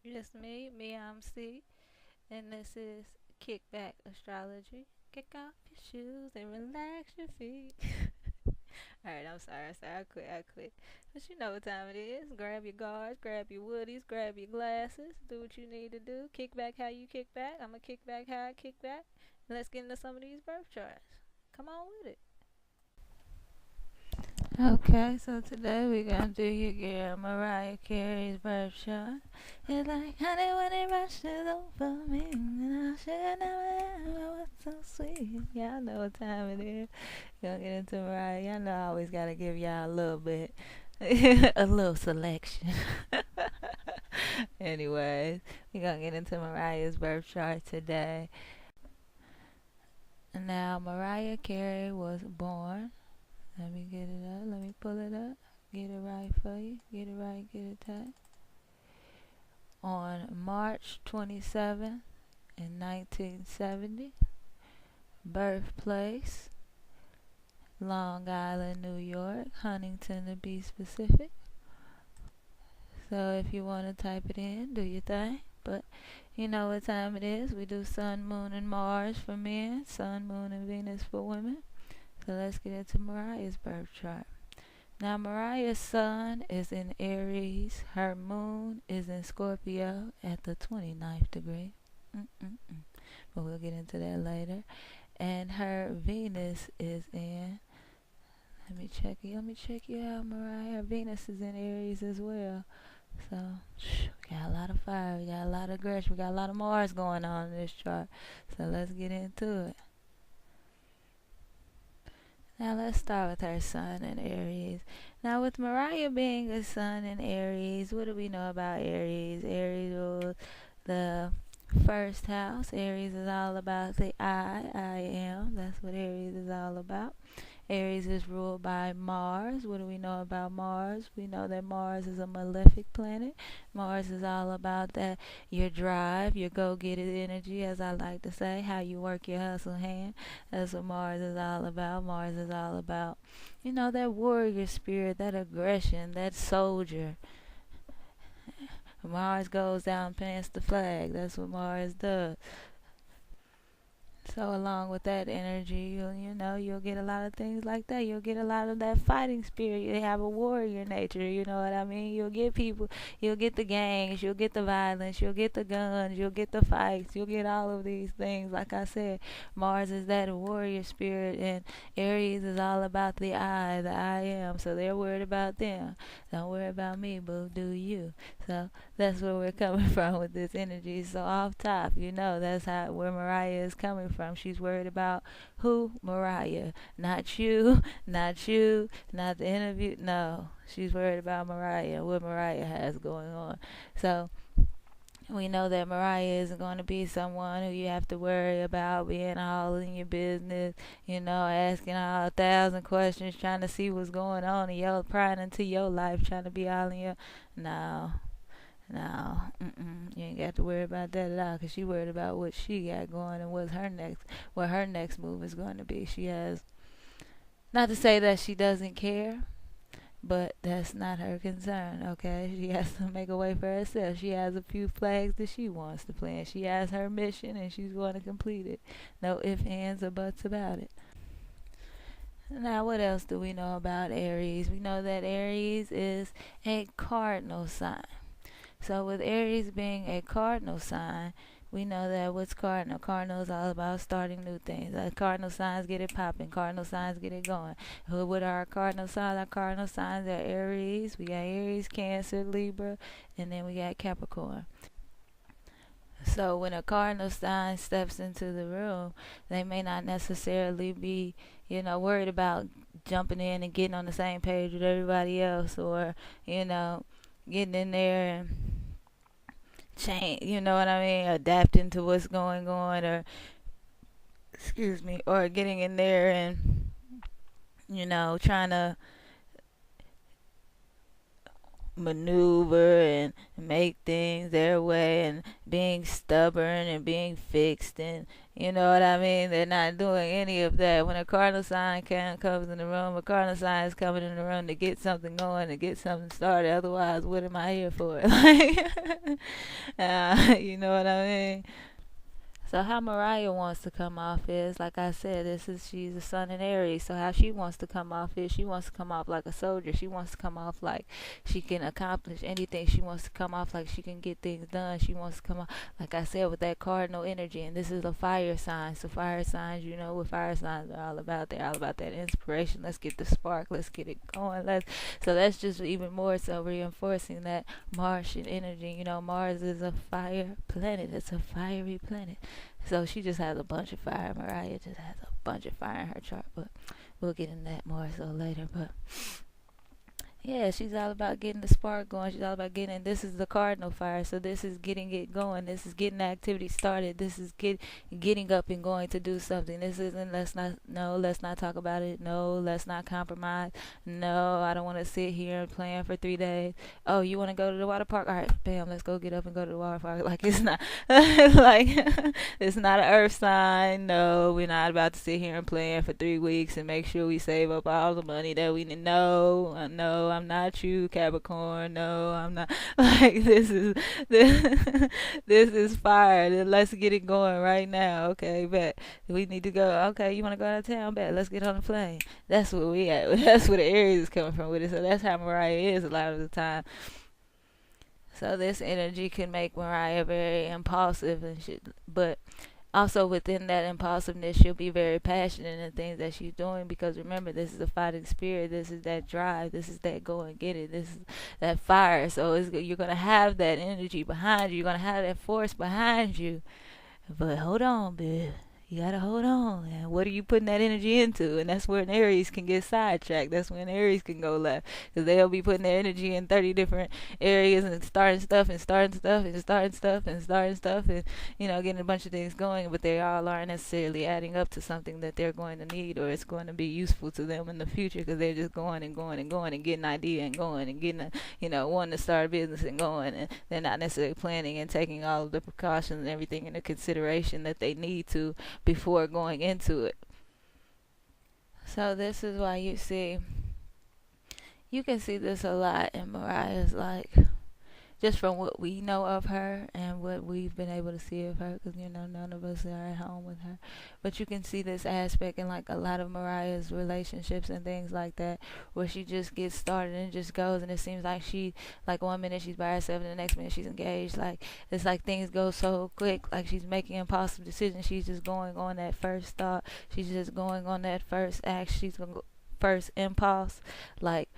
It's me, I'm C, and this is Kickback Astrology. Kick off your shoes and relax your feet. Alright, I'm sorry, I quit. But you know what time it is. Grab your guards, grab your woodies, grab your glasses, do what you need to do. Kick back how you kick back. I'ma kick back how I kick back. And let's get into some of these birth charts. Come on with it. Okay, so today we're gonna do your girl Mariah Carey's birth chart. It's like honey when it rushes over me, and I should never know what's so sweet. Y'all know what time it is. Gonna get into Mariah. Y'all know I always gotta give y'all a little bit, a little selection. Anyways, we're gonna get into Mariah's birth chart today. Now, Mariah Carey was born. Let me get it up. Let me pull it up. Get it right for you. Get it right. Get it tight. On March 27th in 1970. Birthplace, Long Island, New York. Huntington to be specific. So if you want to type it in, do your thing. But you know what time it is. We do Sun, Moon, and Mars for men. Sun, Moon, and Venus for women. So let's get into Mariah's birth chart. Now, Mariah's sun is in Aries. Her moon is in Scorpio at the 29th degree. But we'll get into that later. And her Venus is in. Let me check you out, Mariah. Her Venus is in Aries as well. So, we got a lot of fire. We got a lot of aggression. We got a lot of Mars going on in this chart. So, let's get into it. Now let's start with her sun in Aries. Now with Mariah being a sun in Aries, what do we know about Aries? Aries rules the first house. Aries is all about the I am. That's what Aries is all about. Aries is ruled by Mars. What do we know about Mars? We know that Mars is a malefic planet. Mars is all about that your drive, your go-getter energy, as I like to say, how you work your hustle hand. That's what Mars is all about. Mars is all about, that warrior spirit, that aggression, that soldier. Mars goes down past the flag. That's what Mars does. So along with that energy, you'll get a lot of things like that. You'll get a lot of that fighting spirit. You have a warrior nature, you know what I mean? You'll get people, you'll get the gangs, you'll get the violence, you'll get the guns, you'll get the fights, you'll get all of these things. Like I said, Mars is that warrior spirit, and Aries is all about the I am. So they're worried about them. Don't worry about me, boo, do you. So that's where we're coming from with this energy. So off top, that's where Mariah is coming from. She's worried about who? Mariah. Not you, not you, not the interview. No, she's worried about Mariah, what Mariah has going on. So we know that Mariah isn't going to be someone who you have to worry about being all in your business, asking all 1,000 questions, trying to see what's going on in your, prying into your life, trying to be all in your. No, you ain't got to worry about that at all, because she worried about what she got going and what her next move is going to be. She has, not to say that she doesn't care, but that's not her concern, okay? She has to make a way for herself. She has a few flags that she wants to plant. She has her mission, and she's going to complete it. No ifs, ands, or buts about it. Now, what else do we know about Aries? We know that Aries is a cardinal sign. So with Aries being a cardinal sign, we know that what's cardinal? Cardinal is all about starting new things. Cardinal signs get it popping. Cardinal signs get it going. What are our cardinal signs? Our cardinal signs are Aries. We got Aries, Cancer, Libra, and then we got Capricorn. So when a cardinal sign steps into the room, they may not necessarily be, worried about jumping in and getting on the same page with everybody else, or, getting in there and change, adapting to what's going on, or or getting in there and trying to maneuver and make things their way and being stubborn and being fixed, and you know what I mean. They're not doing any of that. When a cardinal sign comes in the room, a cardinal sign is coming in the room to get something going, to get something started. Otherwise, what am I here for? Like, you know what I mean. So how Mariah wants to come off is, like I said, she's a sun in Aries. So how she wants to come off is, she wants to come off like a soldier. She wants to come off like she can accomplish anything. She wants to come off like she can get things done. She wants to come off, like I said, with that cardinal energy. And this is a fire sign. So fire signs, you know what fire signs are all about. They're all about that inspiration. Let's get the spark. Let's get it going. So that's just even more so reinforcing that Martian energy. You know, Mars is a fire planet. It's a fiery planet. So she just has a bunch of fire. Mariah just has a bunch of fire in her chart, but we'll get into that more so later. But yeah, she's all about getting the spark going. She's all about getting, and this is the cardinal fire. So this is getting it going. This is getting the activity started. This is getting up and going to do something. This isn't let's not talk about it. No, let's not compromise. No, I don't want to sit here and plan for 3 days. Oh, you want to go to the water park? All right, bam, let's go get up and go to the water park. Like, it's not like it's not an earth sign. No, we're not about to sit here and plan for 3 weeks and make sure we save up all the money that we need. No, I'm not you, Capricorn. No, I'm not. Like, this is fire. Let's get it going right now. Okay, bet we need to go. Okay, you want to go out of town? Bet let's get on the plane. That's what we at. That's where the Aries is coming from with it. So that's how Mariah is a lot of the time. So this energy can make Mariah very impulsive and shit, but also within that impulsiveness, she'll be very passionate in the things that she's doing, because remember, this is a fighting spirit. This is that drive. This is that go and get it. This is that fire. So you're going to have that energy behind you. You're going to have that force behind you. But hold on, bitch. You gotta hold on. And what are you putting that energy into? And that's where an Aries can get sidetracked. That's when Aries can go left, because they'll be putting their energy in 30 different areas and starting stuff and starting stuff and starting stuff and starting stuff and, you know, getting a bunch of things going, but they all aren't necessarily adding up to something that they're going to need or it's going to be useful to them in the future, because they're just going and going and going and getting an idea and going and getting wanting to start a business and going, and they're not necessarily planning and taking all of the precautions and everything into consideration that they need to before going into it. So this is why you can see this a lot in Mariah's, like, just from what we know of her and what we've been able to see of her, because, none of us are at home with her. But you can see this aspect in, like, a lot of Mariah's relationships and things like that, where she just gets started and just goes, and it seems like like, 1 minute she's by herself and the next minute she's engaged. Like, it's like things go so quick, like she's making impulsive decisions. She's just going on that first thought. She's just going on that first act. She's going to go first impulse. Like,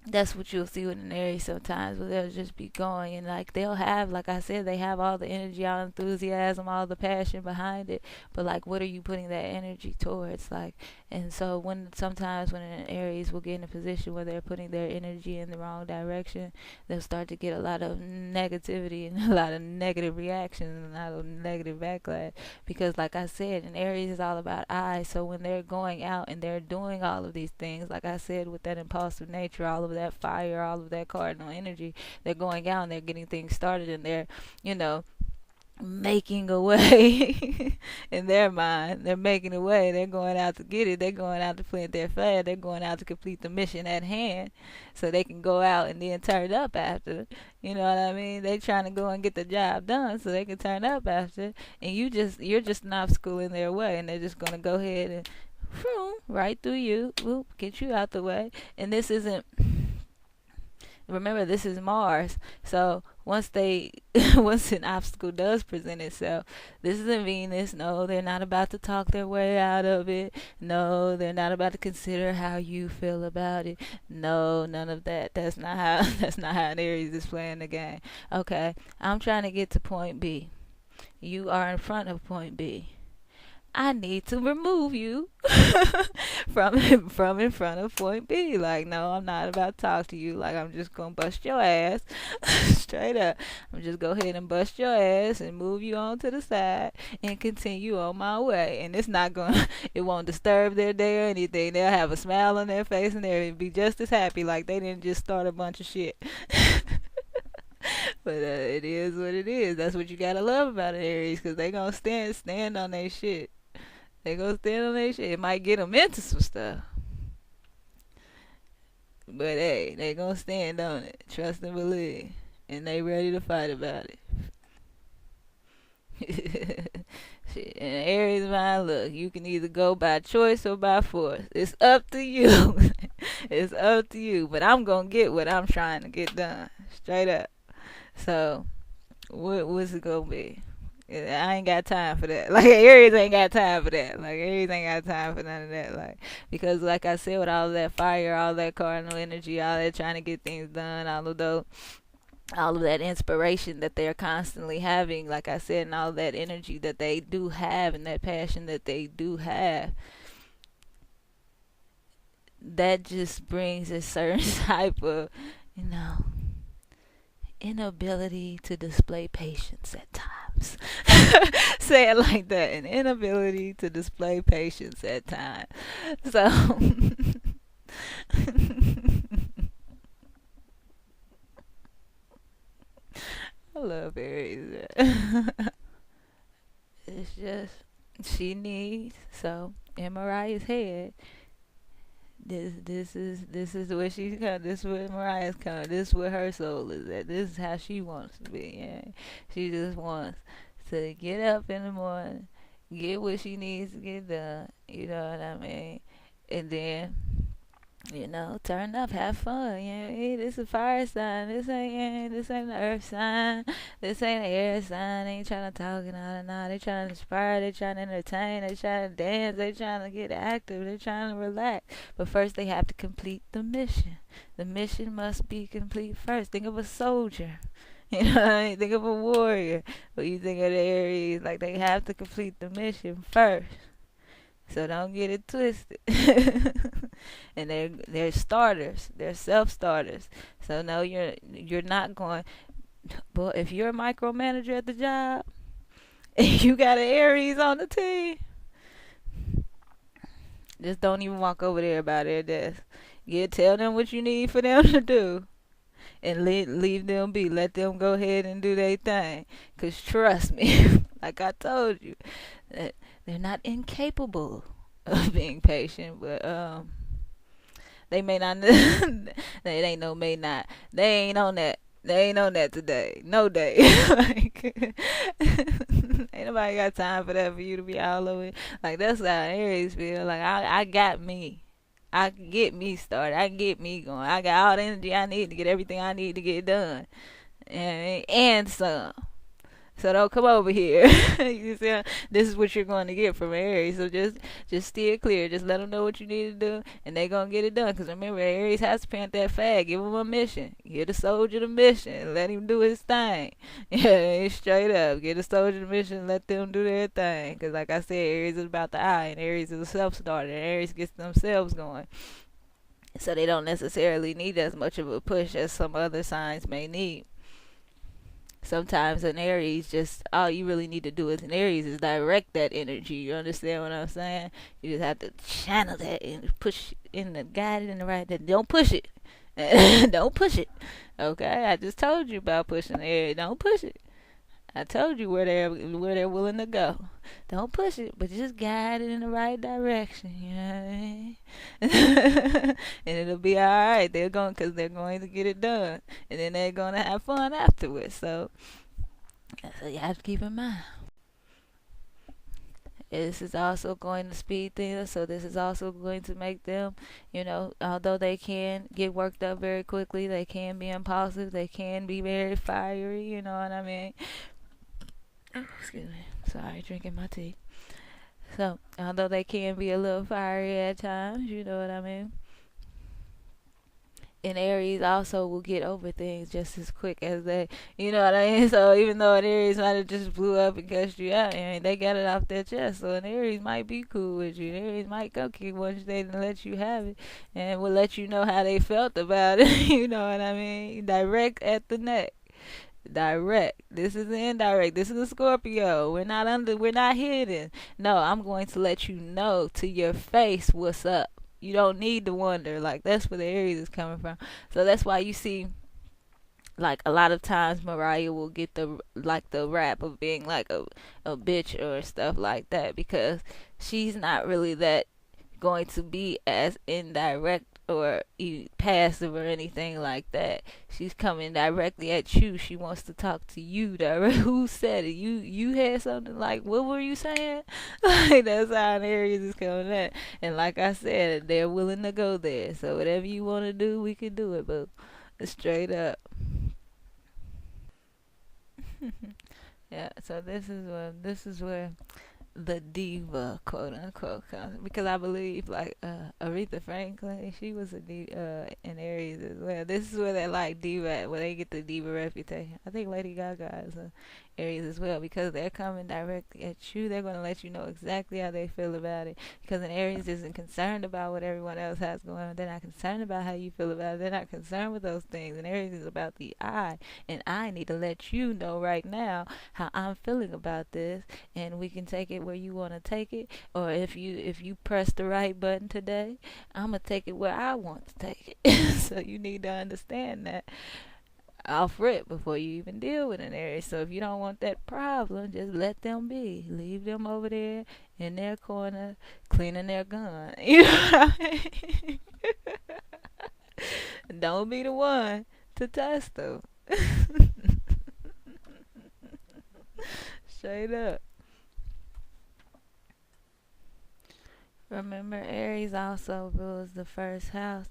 that's what you'll see with an Aries sometimes, where they'll just be going, and like they'll have, like I said, they have all the energy, all the enthusiasm, all the passion behind it, but like, what are you putting that energy towards? Like, and so sometimes when an Aries will get in a position where they're putting their energy in the wrong direction, they'll start to get a lot of negativity and a lot of negative reactions and a lot of negative backlash, because like I said, an Aries is all about I. So when they're going out and they're doing all of these things, like I said, with that impulsive nature, all of that fire, all of that cardinal energy, they're going out and they're getting things started, and they're making a way in their mind. They're making a way. They're going out to get it. They're going out to plant their flag. They're going out to complete the mission at hand, so they can go out and then turn up after. You know what I mean? They're trying to go and get the job done so they can turn up after, and you're just an obstacle in their way, and they're just going to go ahead and right through you, get you out the way. And this isn't, remember, this is Mars. So once an obstacle does present itself, this isn't Venus. No, they're not about to talk their way out of it. No, they're not about to consider how you feel about it. No, none of that. That's not how an Aries is playing the game. Okay, I'm trying to get to point B. You are in front of point B. I need to remove you from in front of point B. Like, no, I'm not about to talk to you. Like, I'm just gonna bust your ass straight up. I'm just go ahead and bust your ass and move you on to the side and continue on my way. And it won't disturb their day or anything. They'll have a smile on their face and they'll be just as happy like they didn't just start a bunch of shit. But it is what it is. That's what you gotta love about an Aries, because they gonna stand on their shit. They gonna stand on their shit. It might get them into some stuff, but hey, they gonna stand on it. Trust and believe, and they ready to fight about it. Shit. And Aries mind, look, you can either go by choice or by force. It's up to you. It's up to you. But I'm gonna get what I'm trying to get done. Straight up. So, what's it gonna be? I ain't got time for that. Like, Aries ain't got time for that. Like, Aries ain't got time for none of that. Like, because like I said, with all of that fire, all that cardinal energy, all that trying to get things done, all of that inspiration that they're constantly having, like I said, and all that energy that they do have, and that passion that they do have, that just brings a certain type of, inability to display patience at times. Say it like that, an inability to display patience at times. So I love Aries. It's just, she needs, so in Mariah's head, this is where she's coming. This is where Mariah's coming. This is where her soul is at. This is how she wants to be. Yeah. She just wants to get up in the morning, get what she needs to get done. You know what I mean? And then, turn up, have fun. Hey, this is a fire sign. This ain't an earth sign. This ain't an air sign. They ain't trying to talk and all that. They trying to inspire. They trying to entertain. They trying to dance. They trying to get active. They trying to relax. But first, they have to complete the mission. The mission must be complete first. Think of a soldier. You know what I mean? Think of a warrior. But you think of the Aries, like they have to complete the mission first. So don't get it twisted. And they're starters. They're self-starters. So no, you're not going. But if you're a micromanager at the job and you got an Aries on the team, just don't even walk over there by their desk. Tell them what you need for them to do, and leave them be. Let them go ahead and do their thing. Cause trust me, like I told you, that they're not incapable of being patient, but they may not. They ain't no may not. They ain't on that. They ain't on that today. No day. Like, ain't nobody got time for that, for you to be all over it. Like, that's how Aries feel. Like, I got me. I can get me started. I can get me going. I got all the energy I need to get everything I need to get done. And some. So don't come over here. You see, this is what you're going to get from Aries. So just steer clear. Just let them know what you need to do, and they going to get it done. Because remember, Aries has to plant that flag. Give him a mission. Give the soldier the mission. Let him do his thing. Yeah, straight up. Give the soldier the mission. Let them do their thing. Because like I said, Aries is about the eye, and Aries is a self-starter. And Aries gets themselves going. So they don't necessarily need as much of a push as some other signs may need. Sometimes an Aries, just all you really need to do as an Aries is direct that energy. You understand what I'm saying? You just have to channel that and push in the guide it in the right. Don't push it. Don't push it. Okay, I just told you about pushing the Aries. Don't push it. I told you where they're willing to go. Don't push it, but just guide it in the right direction. You know what I mean? And it'll be all right. Because they're going to get it done, and then they're going to have fun afterwards. So you have to keep in mind. This is also going to speed things, so this is also going to make them, although they can get worked up very quickly, they can be impulsive, they can be very fiery, you know what I mean? Excuse me. Sorry, drinking my tea. So, although they can be a little fiery at times, you know what I mean? And Aries also will get over things just as quick as they, you know what I mean? So, even though an Aries might have just blew up and cussed you out, they got it off their chest. So, an Aries might be cool with you. An Aries might go kick one day and let you have it, and will let you know how they felt about it. You know what I mean? Direct at the neck. Direct. This is indirect. This is a Scorpio. We're not hidden. No, I'm going to let you know to your face what's up. You don't need to wonder. Like, that's where the Aries is coming from. So that's why you see, like a lot of times Mariah will get the rap of being like a bitch or stuff like that, because she's not really that going to be as indirect or passive or anything like that. She's coming directly at you. She wants to talk to you direct. Who said it? You had something like, what were you saying? Like, that's how an Aries is coming at. And like I said, they're willing to go there. So whatever you want to do, we can do it, but straight up. Yeah, so this is where the diva, quote unquote, comes, because I believe like Aretha Franklin, she was an Aries as well. This is where that like diva, where they get the diva reputation. I think Lady Gaga is a Aries as well, because they're coming directly at you. They're going to let you know exactly how they feel about it, because an Aries isn't concerned about what everyone else has going on. They're not concerned about how you feel about it. They're not concerned with those things. And Aries is about the I, and I need to let you know right now how I'm feeling about this, and we can take it where you want to take it. Or if you press the right button today, I'm gonna take it where I want to take it. So you need to understand that off rip before you even deal with an Aries. So if you don't want that problem, just let them be. Leave them over there in their corner cleaning their gun. You know what I mean? Don't be the one to test them. Straight up. Remember, Aries also rules the first house.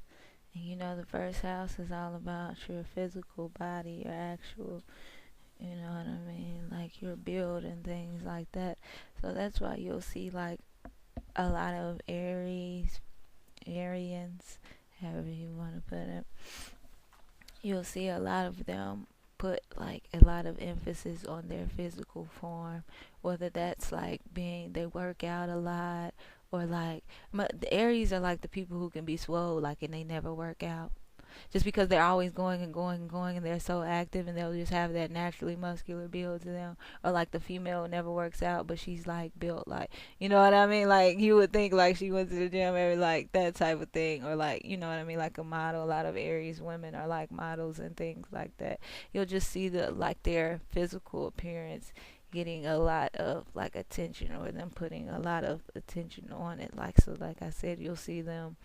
And you know, the first house is all about your physical body, your actual, you know what I mean, like your build and things like that. So that's why you'll see like a lot of Arians, however you want to put it, you'll see a lot of them put like a lot of emphasis on their physical form, whether that's like being they work out a lot, or like the Aries are like the people who can be swole like and they never work out, just because they're always going and going and going, and they're so active, and they'll just have that naturally muscular build to them. Or like the female never works out, but she's like built like, you know what I mean, like you would think like she went to the gym every, like that type of thing. Or like, you know what I mean, like a model. A lot of Aries women are like models and things like that. You'll just see the like their physical appearance getting a lot of like attention, or them putting a lot of attention on it. Like, so like I said, you'll see them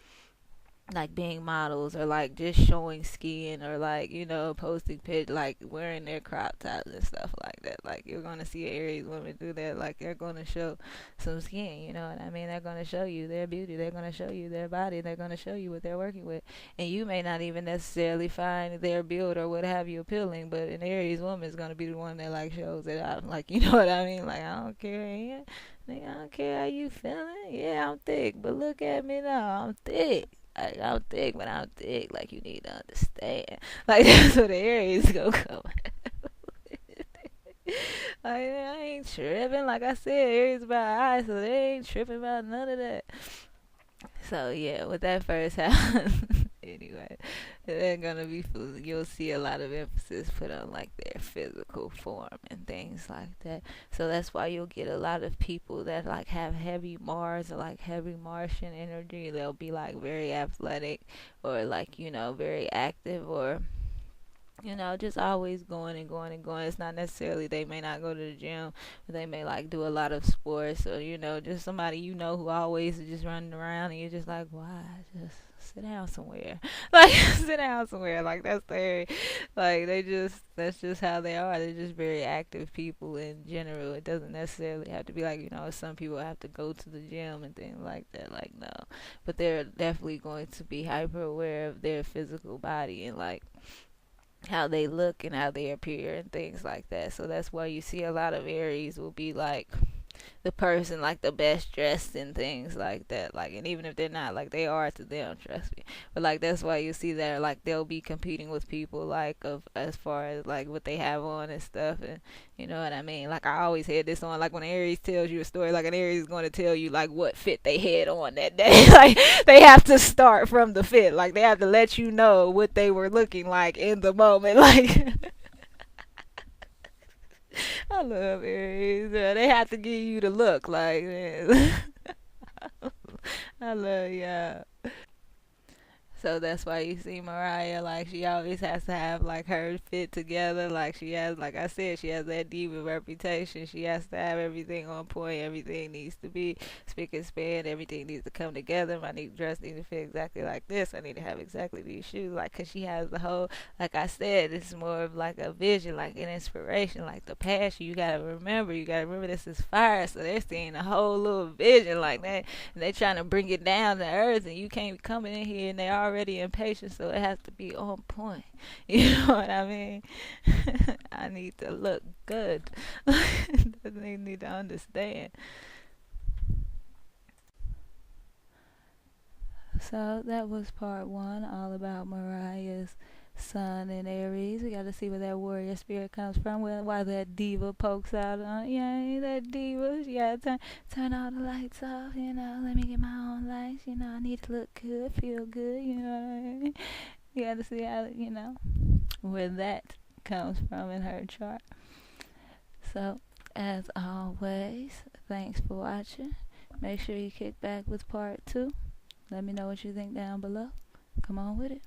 like being models, or like just showing skin, or like, you know, posting pic, like wearing their crop tops and stuff like that. Like you're gonna see Aries women do that. Like they're gonna show some skin, you know what I mean? They're gonna show you their beauty, they're gonna show you their body, they're gonna show you what they're working with. And you may not even necessarily find their build or what have you appealing, but an Aries woman is gonna be the one that like shows it out. Like, you know what I mean? Like, I don't care, yeah. Nigga, I don't care how you feeling. Yeah, I'm thick, but look at me now. I'm thick. Like, I'm thick, but I'm thick. Like, you need to understand. Like, that's what the Aries go come. Like, I ain't tripping. Like I said, Aries about eyes, so they ain't tripping about none of that. So yeah, with that first house, anyway, they're gonna be. You'll see a lot of emphasis put on like their physical form and things like that. So that's why you'll get a lot of people that like have heavy Mars or like heavy Martian energy. They'll be like very athletic, or like, you know, very active, or, you know, just always going and going and going. It's not necessarily they may not go to the gym, but they may like do a lot of sports, or, you know, just somebody, you know, who always is just running around, and you're just like, why? Just sit down somewhere. Like, sit down somewhere. Like, that's their, like, that's just how they are. They're just very active people in general. It doesn't necessarily have to be like, you know, some people have to go to the gym and things like that. Like, no. But they're definitely going to be hyper aware of their physical body, and like how they look and how they appear and things like that. So that's why you see a lot of Aries will be like the person like the best dressed and things like that. Like, and even if they're not, like they are to them, trust me. But like that's why you see that like they'll be competing with people like of as far as like what they have on and stuff, and you know what I mean. Like I always had this on, like when Aries tells you a story, like an Aries is going to tell you like what fit they had on that day. Like they have to start from the fit. Like they have to let you know what they were looking like in the moment. Like I love Aries. They have to give you the look. Like, man. I love y'all. So that's why you see Mariah, like, she always has to have, like, her fit together. Like, she has, like I said, she has that diva reputation. She has to have everything on point. Everything needs to be spick and span. Everything needs to come together. My dress needs to fit exactly like this. I need to have exactly these shoes. Like, because she has the whole, like I said, it's more of like a vision, like an inspiration, like the passion. You gotta remember this is fire. So they're seeing a whole little vision like that. And they're trying to bring it down to earth, and you can't be coming in here and they're already impatient, so it has to be on point. You know what I mean? I need to look good. They need to understand. So that was part one, all about Mariah's Sun and Aries. We got to see where that warrior spirit comes from. Why that diva pokes out on, yeah, that diva. You got to turn all the lights off, you know. Let me get my own lights, you know. I need to look good, feel good, you know what I mean? You got to see how, you know, where that comes from in her chart. So, as always, thanks for watching. Make sure you kick back with part two. Let me know what you think down below. Come on with it.